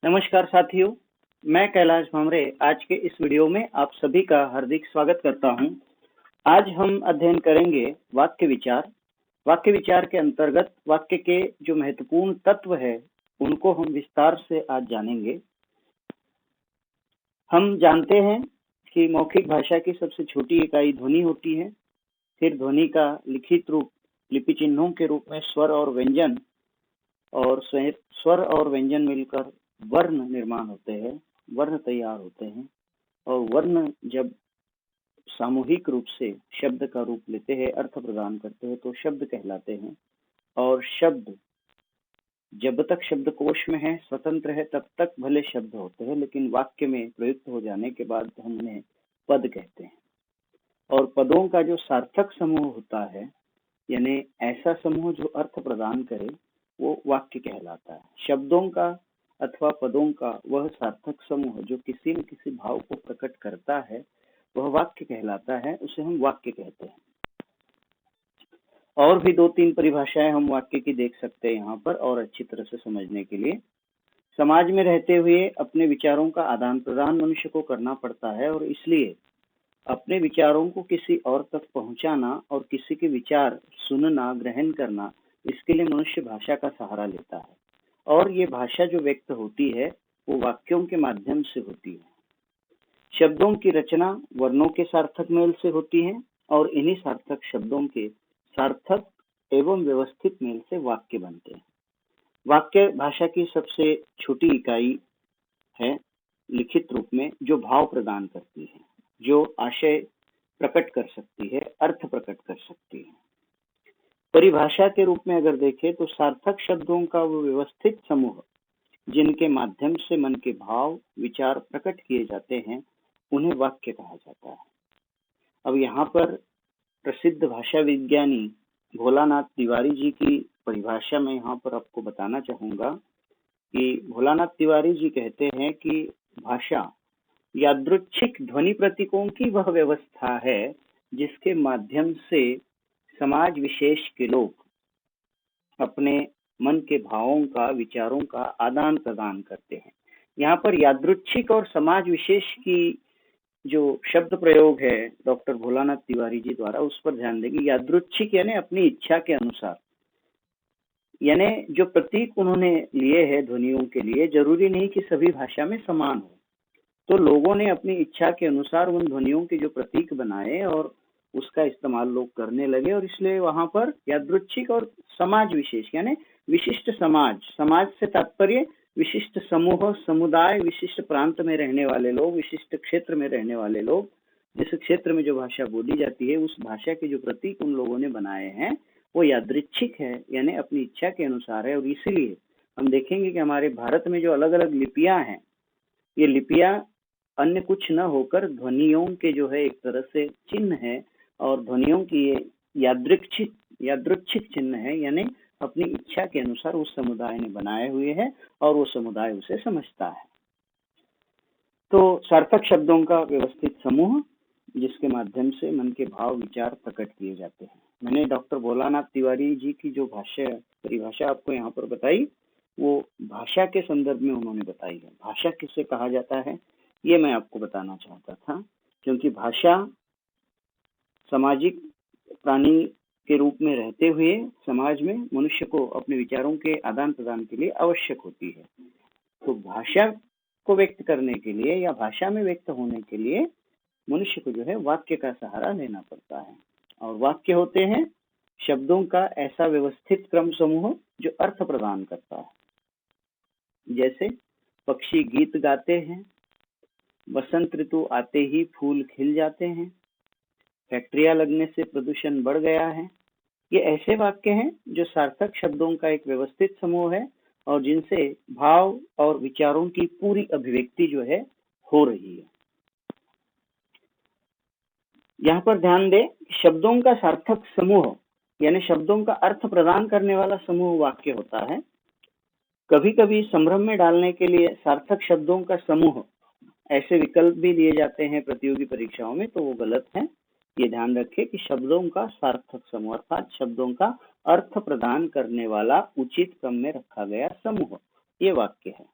नमस्कार साथियों, मैं कैलाश भामरे आज के इस वीडियो में आप सभी का हार्दिक स्वागत करता हूं। आज हम अध्ययन करेंगे वाक्य विचार। वाक्य विचार के अंतर्गत वाक्य के जो महत्वपूर्ण तत्व है उनको हम विस्तार से आज जानेंगे। हम जानते हैं कि मौखिक भाषा की सबसे छोटी इकाई ध्वनि होती है। फिर ध्वनि का लिखित रूप लिपि चिन्हों के रूप में स्वर और व्यंजन, और स्वर और व्यंजन मिलकर वर्ण निर्माण होते हैं, वर्ण तैयार होते हैं। और वर्ण जब सामूहिक रूप से शब्द का रूप लेते हैं, अर्थ प्रदान करते हैं, तो शब्द कहलाते हैं। और शब्द जब तक शब्दकोश में है, स्वतंत्र है, तब तक भले शब्द होते हैं, लेकिन वाक्य में प्रयुक्त हो जाने के बाद हम उन्हें पद कहते हैं। और पदों का जो सार्थक समूह होता है, यानी ऐसा समूह जो अर्थ प्रदान करे, वो वाक्य कहलाता है। शब्दों का अथवा पदों का वह सार्थक समूह जो किसी न किसी भाव को प्रकट करता है, वह वाक्य कहलाता है, उसे हम वाक्य कहते हैं। और भी 2-3 परिभाषाएं हम वाक्य की देख सकते हैं यहाँ पर, और अच्छी तरह से समझने के लिए। समाज में रहते हुए अपने विचारों का आदान प्रदान मनुष्य को करना पड़ता है, और इसलिए अपने विचारों को किसी और तक पहुंचाना और किसी के विचार सुनना, ग्रहण करना, इसके लिए मनुष्य भाषा का सहारा लेता है। और ये भाषा जो व्यक्त होती है वो वाक्यों के माध्यम से होती है। शब्दों की रचना वर्णों के सार्थक मेल से होती है, और इन्हीं सार्थक शब्दों के सार्थक एवं व्यवस्थित मेल से वाक्य बनते हैं। वाक्य भाषा की सबसे छोटी इकाई है, लिखित रूप में जो भाव प्रदान करती है, जो आशय प्रकट कर सकती है, अर्थ प्रकट कर सकती है। परिभाषा के रूप में अगर देखें तो सार्थक शब्दों का वो व्यवस्थित समूह जिनके माध्यम से मन के भाव विचार प्रकट किए जाते हैं, उन्हें वाक्य कहा जाता है। अब यहाँ पर प्रसिद्ध भाषा विज्ञानी भोलानाथ तिवारी जी की परिभाषा में यहाँ पर आपको बताना चाहूंगा कि भोलानाथ तिवारी जी कहते हैं कि भाषा यादृच्छिक ध्वनि प्रतीकों की वह व्यवस्था है जिसके माध्यम से समाज विशेष के लोग अपने मन के भावों का, विचारों का आदान प्रदान करते हैं। यहाँ पर यादृच्छिक और समाज विशेष की जो शब्द प्रयोग है डॉक्टर भोलानाथ तिवारी जी द्वारा, उस पर ध्यान देंगे। यादृच्छिक यानी अपनी इच्छा के अनुसार, यानी जो प्रतीक उन्होंने लिए हैं ध्वनियों के लिए, जरूरी नहीं कि सभी भाषा में समान हो। तो लोगों ने अपनी इच्छा के अनुसार उन ध्वनियों के जो प्रतीक बनाए और उसका इस्तेमाल लोग करने लगे, और इसलिए वहां पर यादृच्छिक और समाज विशेष यानी विशिष्ट समाज, समाज से तात्पर्य विशिष्ट समूह, समुदाय, विशिष्ट प्रांत में रहने वाले लोग, विशिष्ट क्षेत्र में रहने वाले लोग, जिस क्षेत्र में जो भाषा बोली जाती है उस भाषा के जो प्रतीक उन लोगों ने बनाए हैं वो यादृच्छिक है, यानी अपनी इच्छा के अनुसार है। और इसीलिए हम देखेंगे कि हमारे भारत में जो अलग अलग लिपियां हैं, ये लिपियां अन्य कुछ न होकर ध्वनियों के जो है एक तरह से चिन्ह है, और ध्वनियों की ये यादृच्छिक चिन्ह है, यानी अपनी इच्छा के अनुसार उस समुदाय ने बनाए हुए हैं और वो समुदाय उसे समझता है। तो सार्थक शब्दों का व्यवस्थित समूह जिसके माध्यम से मन के भाव विचार प्रकट किए जाते हैं। मैंने डॉक्टर भोलानाथ तिवारी जी की जो परिभाषा आपको यहाँ पर बताई, वो भाषा के संदर्भ में उन्होंने बताई है। भाषा किसे कहा जाता है ये मैं आपको बताना चाहता था, क्योंकि भाषा सामाजिक प्राणी के रूप में रहते हुए समाज में मनुष्य को अपने विचारों के आदान प्रदान के लिए आवश्यक होती है। तो भाषा को व्यक्त करने के लिए या भाषा में व्यक्त होने के लिए मनुष्य को जो है वाक्य का सहारा लेना पड़ता है। और वाक्य होते हैं शब्दों का ऐसा व्यवस्थित क्रम समूह जो अर्थ प्रदान करता है। जैसे पक्षी गीत गाते हैं, बसंत ऋतु आते ही फूल खिल जाते हैं, फैक्ट्रियां लगने से प्रदूषण बढ़ गया है। ये ऐसे वाक्य हैं जो सार्थक शब्दों का एक व्यवस्थित समूह है और जिनसे भाव और विचारों की पूरी अभिव्यक्ति जो है हो रही है। यहाँ पर ध्यान दें, शब्दों का सार्थक समूह यानी शब्दों का अर्थ प्रदान करने वाला समूह वाक्य होता है। कभी कभी संभ्रम में डालने के लिए सार्थक शब्दों का समूह ऐसे विकल्प भी दिए जाते हैं प्रतियोगी परीक्षाओं में, तो वो गलत है। ये ध्यान रखें कि शब्दों का सार्थक समूह अर्थात शब्दों का अर्थ प्रदान करने वाला उचित क्रम में रखा गया समूह, ये वाक्य है।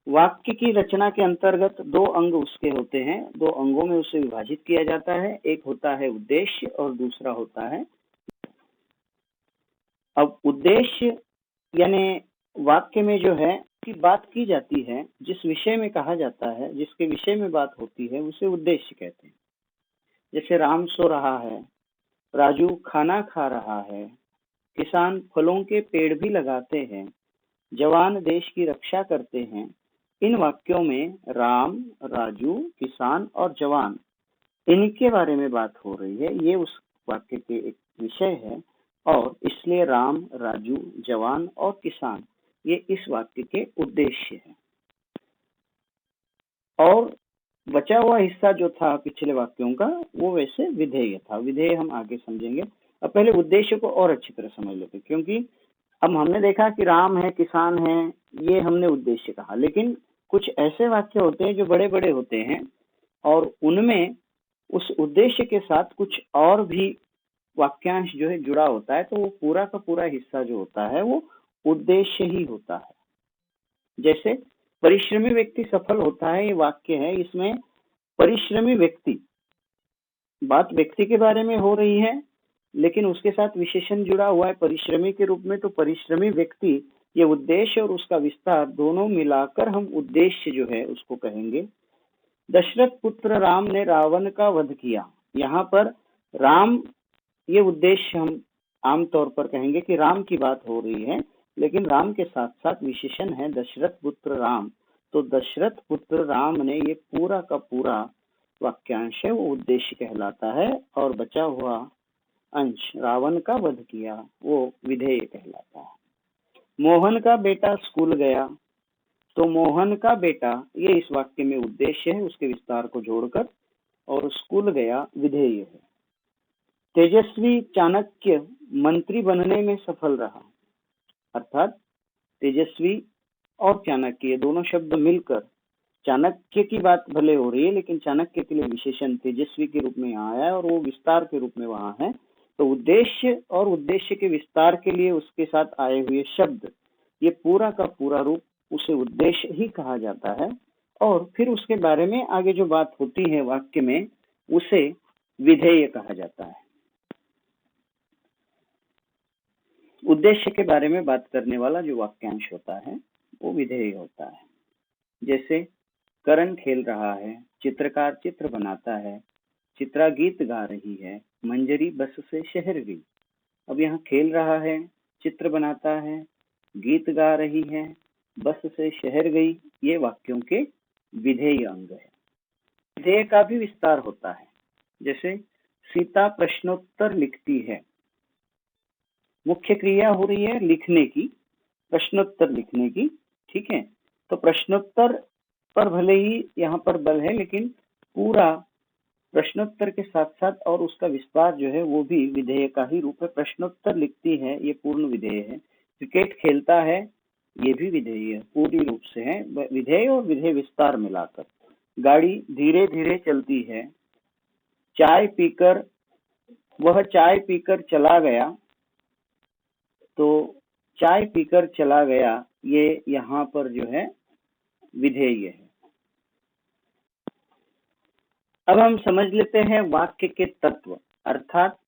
वाक्य की रचना के अंतर्गत दो अंग उसके होते हैं, दो अंगों में उसे विभाजित किया जाता है। एक होता है उद्देश्य और दूसरा होता है। अब उद्देश्य यानी वाक्य में जो है की बात की जाती है, जिस विषय में कहा जाता है, जिसके विषय में बात होती है, उसे उद्देश्य कहते हैं। जैसे राम सो रहा है, राजू खाना खा रहा है, किसान फलों के पेड़ भी लगाते हैं, जवान देश की रक्षा करते हैं। इन वाक्यों में राम, राजू, किसान और जवान, इनके बारे में बात हो रही है। ये उस वाक्य के एक विषय है और इसलिए राम, राजू, जवान और किसान ये इस वाक्य के उद्देश्य है। और बचा हुआ हिस्सा जो था पिछले वाक्यों का, वो वैसे विधेय था। विधेय हम आगे समझेंगे। अब पहले उद्देश्य को और अच्छी तरह समझ लेते, क्योंकि अब हमने देखा कि राम है, किसान है, ये हमने उद्देश्य कहा, लेकिन कुछ ऐसे वाक्य होते हैं जो बड़े बड़े होते हैं और उनमें उस उद्देश्य के साथ कुछ और भी वाक्यांश जो है जुड़ा होता है, तो वो पूरा का पूरा हिस्सा जो होता है वो उद्देश्य ही होता है। जैसे परिश्रमी व्यक्ति सफल होता है, ये वाक्य है, इसमें परिश्रमी व्यक्ति, बात व्यक्ति के बारे में हो रही है, लेकिन उसके साथ विशेषण जुड़ा हुआ है परिश्रमी के रूप में। तो परिश्रमी व्यक्ति, ये उद्देश्य और उसका विस्तार दोनों मिलाकर हम उद्देश्य जो है उसको कहेंगे। दशरथ पुत्र राम ने रावण का वध किया। यहाँ पर राम, ये उद्देश्य हम आमतौर पर कहेंगे कि राम की बात हो रही है, लेकिन राम के साथ साथ विशेषण है दशरथ पुत्र राम। तो दशरथ पुत्र राम ने, ये पूरा का पूरा वाक्यांश है, वो उद्देश्य कहलाता है। और बचा हुआ अंश रावण का वध किया, वो विधेय कहलाता है। मोहन का बेटा स्कूल गया, तो मोहन का बेटा ये इस वाक्य में उद्देश्य है, उसके विस्तार को जोड़कर, और स्कूल गया विधेय है। तेजस्वी चाणक्य मंत्री बनने में सफल रहा, अर्थात तेजस्वी और चाणक्य ये दोनों शब्द मिलकर चाणक्य की बात भले हो रही है, लेकिन चाणक्य के लिए विशेषण तेजस्वी के रूप में यहाँ आया है और वो विस्तार के रूप में वहां है। तो उद्देश्य और उद्देश्य के विस्तार के लिए उसके साथ आए हुए शब्द, ये पूरा का पूरा रूप उसे उद्देश्य ही कहा जाता है। और फिर उसके बारे में आगे जो बात होती है वाक्य में, उसे विधेय कहा जाता है। उद्देश्य के बारे में बात करने वाला जो वाक्यांश होता है वो विधेय होता है। जैसे करण खेल रहा है, चित्रकार चित्र बनाता है, चित्रा गीत गा रही है, मंजरी बस से शहर गई। अब यहाँ खेल रहा है, चित्र बनाता है, गीत गा रही है, बस से शहर गई, ये वाक्यों के विधेय अंग है। विधेय का भी विस्तार होता है। जैसे सीता प्रश्नोत्तर लिखती है, मुख्य क्रिया हो रही है लिखने की, प्रश्नोत्तर लिखने की, ठीक है। तो प्रश्नोत्तर पर भले ही यहाँ पर बल है, लेकिन पूरा प्रश्नोत्तर के साथ साथ और उसका विस्तार जो है वो भी विधेय का ही रूप है। प्रश्नोत्तर लिखती है, ये पूर्ण विधेय है। क्रिकेट खेलता है, ये भी विधेय है, पूरी रूप से है, विधेय और विधेय विस्तार मिलाकर। गाड़ी धीरे धीरे चलती है, चाय पीकर, वह चाय पीकर चला गया, तो चाय पीकर चला गया, ये यहाँ पर जो है विधेय है। अब हम समझ लेते हैं वाक्य के तत्व, अर्थात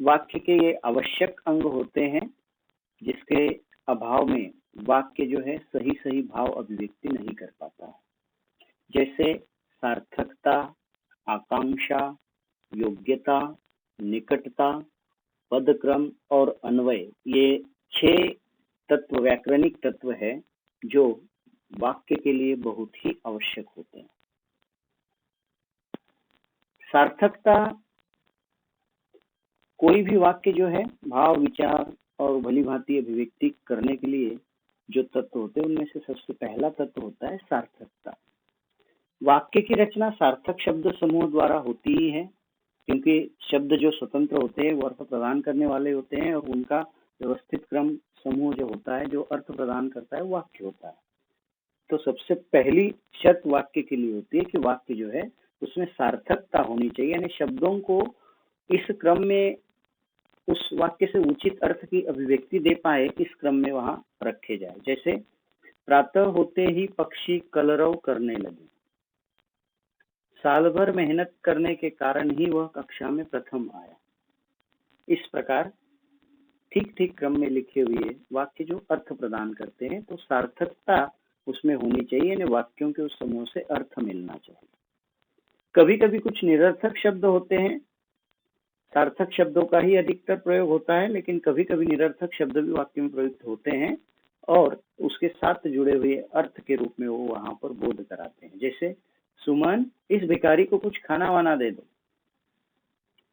वाक्य के ये आवश्यक अंग होते हैं जिसके अभाव में वाक्य जो है सही सही भाव अभिव्यक्ति नहीं कर पाता। जैसे सार्थकता, आकांक्षा, योग्यता, निकटता, पदक्रम और अन्वय, ये 6 तत्व व्याकरणिक तत्व है जो वाक्य के लिए बहुत ही आवश्यक होते हैं। सार्थकता, कोई भी वाक्य जो है भाव, विचार और भली भांति अभिव्यक्ति करने के लिए जो तत्व होते हैं, उनमें से सबसे पहला तत्व होता है सार्थकता। वाक्य की रचना सार्थक शब्द समूह द्वारा होती ही है, क्योंकि शब्द जो स्वतंत्र होते हैं वो अर्थ प्रदान करने वाले होते हैं, और उनका व्यवस्थित क्रम समूह जो होता है, जो अर्थ प्रदान करता है, वाक्य होता है। तो सबसे पहली शर्त वाक्य के लिए होती है कि वाक्य जो है उसमें सार्थकता होनी चाहिए, यानी शब्दों को इस क्रम में उस वाक्य से उचित अर्थ की अभिव्यक्ति दे पाए, इस क्रम में वहां रखे जाए। जैसे प्रातः होते ही पक्षी कलरव करने लगे। साल भर मेहनत करने के कारण ही वह कक्षा में प्रथम आया। इस प्रकार ठीक ठीक क्रम में लिखे हुए वाक्य जो अर्थ प्रदान करते हैं, तो सार्थकता उसमें होनी चाहिए, यानी वाक्यों के उस समूह से अर्थ मिलना चाहिए। कभी कभी कुछ निरर्थक शब्द होते हैं, सार्थक शब्दों का ही अधिकतर प्रयोग होता है, लेकिन कभी कभी निरर्थक शब्द भी वाक्य में प्रयुक्त होते हैं और उसके साथ जुड़े हुए अर्थ के रूप में वो वहां पर बोध कराते हैं। जैसे, सुमन, इस भिखारी को कुछ खाना वाना दे दो।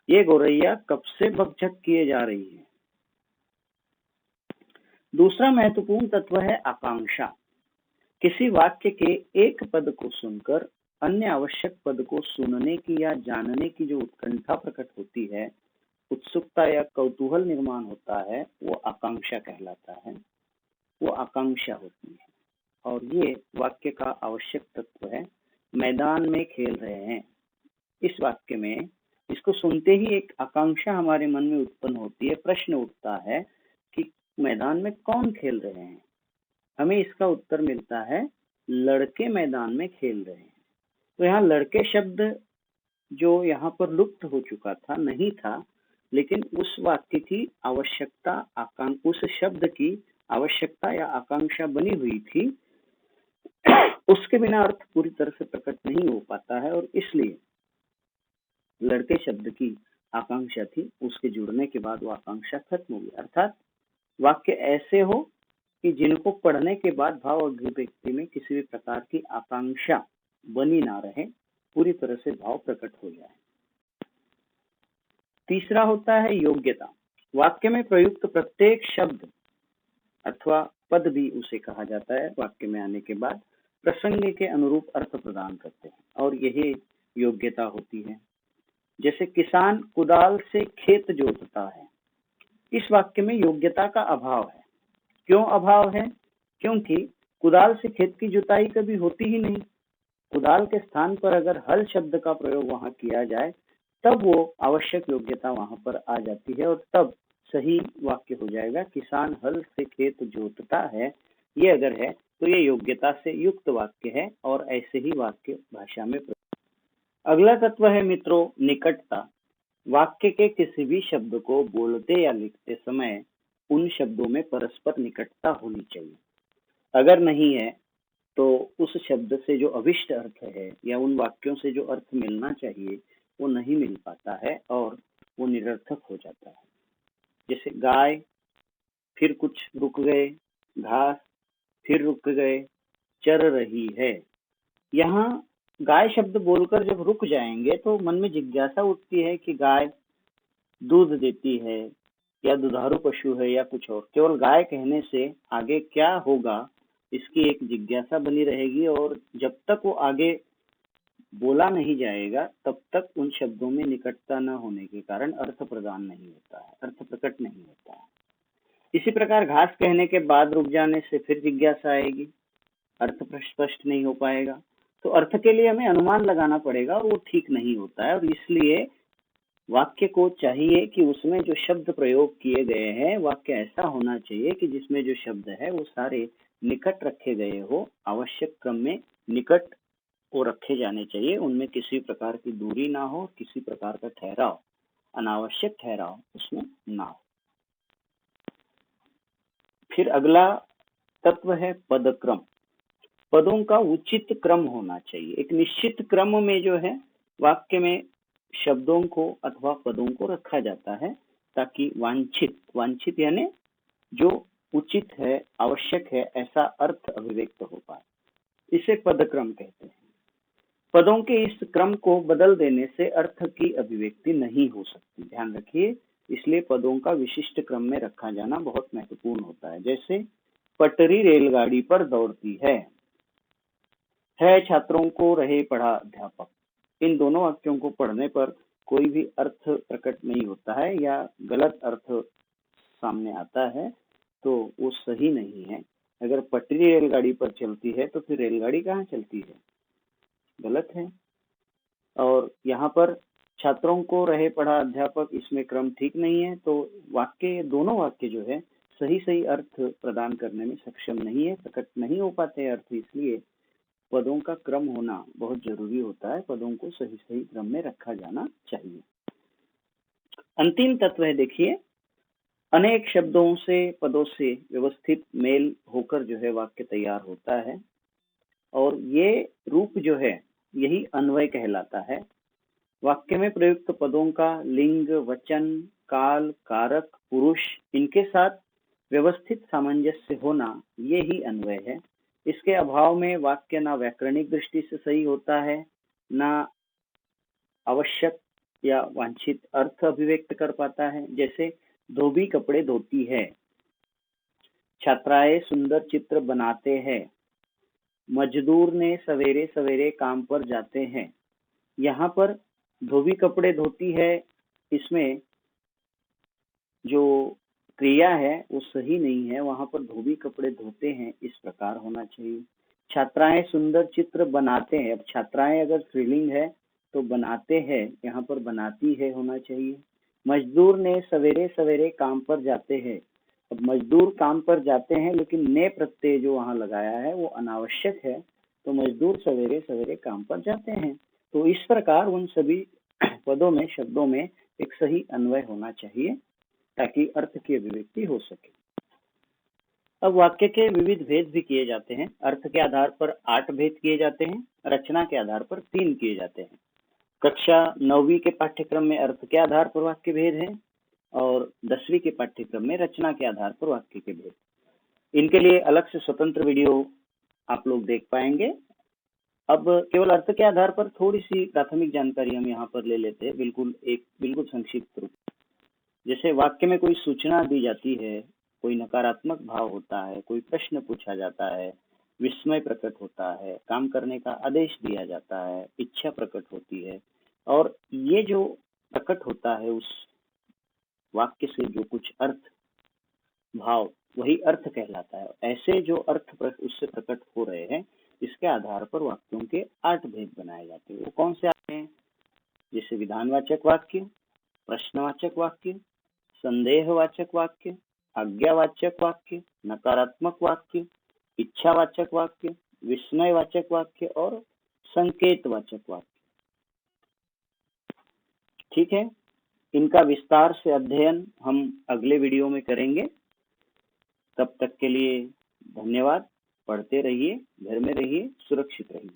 ये गौरैया कब से भकझक किए जा रही है। दूसरा महत्वपूर्ण तत्व है आकांक्षा। किसी वाक्य के एक पद को सुनकर अन्य आवश्यक पद को सुनने की या जानने की जो उत्कंठा प्रकट होती है, उत्सुकता या कौतूहल निर्माण होता है, वो आकांक्षा कहलाता है, वो आकांक्षा होती है। और ये वाक्य का आवश्यक तत्व है। मैदान में खेल रहे हैं, इस वाक्य में इसको सुनते ही एक आकांक्षा हमारे मन में उत्पन्न होती है, प्रश्न उठता है कि मैदान में कौन खेल रहे हैं। हमें इसका उत्तर मिलता है, लड़के मैदान में खेल रहे हैं। तो यहाँ लड़के शब्द जो यहाँ पर लुप्त हो चुका था, नहीं था, लेकिन उस वाक्य की आवश्यकता, उस शब्द की आवश्यकता या आकांक्षा बनी हुई थी, उसके बिना अर्थ पूरी तरह से प्रकट नहीं हो पाता है, और इसलिए लड़के शब्द की आकांक्षा थी, उसके जुड़ने के बाद वो आकांक्षा खत्म हो गई। अर्थात वाक्य ऐसे हो कि जिनको पढ़ने के बाद भाव अभिव्यक्ति में किसी भी प्रकार की आकांक्षा बनी ना रहे, पूरी तरह से भाव प्रकट हो जाए। तीसरा होता है योग्यता। वाक्य में प्रयुक्त प्रत्येक शब्द अथवा पद भी उसे कहा जाता है, वाक्य में आने के बाद प्रसंग के अनुरूप अर्थ प्रदान करते हैं, और यही योग्यता होती है। जैसे, किसान कुदाल से खेत जोतता है। इस वाक्य में योग्यता का अभाव है। क्यों अभाव है? क्योंकि कुदाल से खेत की जुताई कभी होती ही नहीं। कुदाल के स्थान पर अगर हल शब्द का प्रयोग वहां किया जाए, तब वो आवश्यक योग्यता वहां पर आ जाती है, और तब सही वाक्य हो जाएगा। किसान हल से खेत जोतता है, ये अगर है तो ये योग्यता से युक्त वाक्य है, और ऐसे ही वाक्य भाषा में। अगला तत्व है मित्रों, निकटता। वाक्य के किसी भी शब्द को बोलते या लिखते समय उन शब्दों में परस्पर निकटता होनी चाहिए। अगर नहीं है तो उस शब्द से जो अभिष्ट अर्थ है या उन वाक्यों से जो अर्थ मिलना चाहिए वो नहीं मिल पाता है, और वो निरर्थक हो जाता है। जैसे, गाय, फिर कुछ रुक गए, घास, फिर रुक गए, चर रही है। यहाँ गाय शब्द बोलकर जब रुक जाएंगे तो मन में जिज्ञासा उठती है कि गाय दूध देती है या दुधारू पशु है या कुछ और। केवल गाय कहने से आगे क्या होगा इसकी एक जिज्ञासा बनी रहेगी, और जब तक वो आगे बोला नहीं जाएगा तब तक उन शब्दों में निकटता न होने के कारण अर्थ प्रदान नहीं होता है, अर्थ प्रकट नहीं होता है। इसी प्रकार घास कहने के बाद रुक जाने से फिर जिज्ञासा आएगी, अर्थ स्पष्ट नहीं हो पाएगा, तो अर्थ के लिए हमें अनुमान लगाना पड़ेगा, और वो ठीक नहीं होता है। और इसलिए वाक्य को चाहिए कि उसमें जो शब्द प्रयोग किए गए हैं, वाक्य ऐसा होना चाहिए कि जिसमें जो शब्द है वो सारे निकट रखे गए हो, आवश्यक क्रम में निकट वो रखे जाने चाहिए, उनमें किसी प्रकार की दूरी ना हो, किसी प्रकार का ठहराव, अनावश्यक ठहराव उसमें ना हो। फिर अगला तत्व है पदक्रम। पदों का उचित क्रम होना चाहिए। एक निश्चित क्रम में जो है वाक्य में शब्दों को अथवा पदों को रखा जाता है, ताकि वांछित यानी जो उचित है, आवश्यक है, ऐसा अर्थ अभिव्यक्त हो पाए। इसे पदक्रम कहते हैं। पदों के इस क्रम को बदल देने से अर्थ की अभिव्यक्ति नहीं हो सकती, ध्यान रखिए। इसलिए पदों का विशिष्ट क्रम में रखा जाना बहुत महत्वपूर्ण होता है। जैसे, पटरी रेलगाड़ी पर दौड़ती है छात्रों को रहे पढ़ा अध्यापक। इन दोनों वाक्यों को पढ़ने पर कोई भी अर्थ प्रकट नहीं होता है, या गलत अर्थ सामने आता है तो वो सही नहीं है। अगर पटरी रेलगाड़ी पर चलती है तो फिर रेलगाड़ी कहाँ चलती है, गलत है। और यहाँ पर छात्रों को रहे पढ़ा अध्यापक, इसमें क्रम ठीक नहीं है। तो वाक्य, दोनों वाक्य जो है सही सही अर्थ प्रदान करने में सक्षम नहीं है, प्रकट नहीं हो पाते अर्थ, इसलिए पदों का क्रम होना बहुत जरूरी होता है। पदों को सही सही क्रम में रखा जाना चाहिए। अंतिम तत्व है, देखिए, अनेक शब्दों से पदों से व्यवस्थित मेल होकर जो है वाक्य तैयार होता है, और ये रूप जो है यही अन्वय कहलाता है। वाक्य में प्रयुक्त पदों का लिंग, वचन, काल, कारक, पुरुष, इनके साथ व्यवस्थित सामंजस्य होना ये ही अन्वय है। इसके अभाव में वाक्य ना व्याकरणिक दृष्टि से सही होता है, ना आवश्यक या वांछित अर्थ अभिव्यक्त कर पाता है। जैसे धोबी कपड़े धोती है, छात्राएं सुंदर चित्र बनाते हैं, मजदूर ने सवेरे सवेरे काम पर जाते हैं। यहाँ पर धोबी कपड़े धोती है, इसमें जो क्रिया है वो सही नहीं है, वहां पर धोबी कपड़े धोते हैं इस प्रकार होना चाहिए। छात्राएं सुंदर चित्र बनाते हैं, अब छात्राएं अगर स्त्रीलिंग है तो बनाते हैं, यहाँ पर बनाती है होना चाहिए। मजदूर ने सवेरे सवेरे काम पर जाते हैं, अब मजदूर काम पर जाते हैं, लेकिन ने प्रत्यय जो वहां लगाया है वो अनावश्यक है, तो मजदूर सवेरे सवेरे काम पर जाते हैं। तो इस प्रकार उन सभी पदों में, शब्दों में एक सही अन्वय होना चाहिए ताकि अर्थ की अभिव्यक्ति हो सके। अब वाक्य के विविध भेद भी किए जाते हैं। अर्थ के आधार पर 8 भेद किए जाते हैं, रचना के आधार पर 3 किए जाते हैं। कक्षा 9वीं के पाठ्यक्रम में अर्थ के आधार पर वाक्य भेद है, और 10वीं के पाठ्यक्रम में रचना के आधार पर वाक्य के भेद। इनके लिए अलग से स्वतंत्र वीडियो आप लोग देख पाएंगे। अब केवल अर्थ के आधार पर थोड़ी सी प्राथमिक जानकारी हम यहाँ पर ले लेते हैं, बिल्कुल संक्षिप्त रूप। जैसे वाक्य में कोई सूचना दी जाती है, कोई नकारात्मक भाव होता है, कोई प्रश्न पूछा जाता है, विस्मय प्रकट होता है, काम करने का आदेश दिया जाता है, इच्छा प्रकट होती है, और ये जो प्रकट होता है उस वाक्य से जो कुछ अर्थ भाव, वही अर्थ कहलाता है। ऐसे जो अर्थ उससे प्रकट हो रहे हैं, इसके आधार पर वाक्यों के 8 भेद बनाए जाते हैं। वो कौन से आते हैं? जैसे विधानवाचक वाक्य, प्रश्नवाचक वाक्य, संदेहवाचक वाक्य, आज्ञावाचक वाक्य, नकारात्मक वाक्य, इच्छावाचक वाक्य, विस्मयवाचक वाक्य और संकेतवाचक वाक्य। ठीक है, इनका विस्तार से अध्ययन हम अगले वीडियो में करेंगे। तब तक के लिए धन्यवाद। पढ़ते रहिए, घर में रहिए, सुरक्षित रहिए।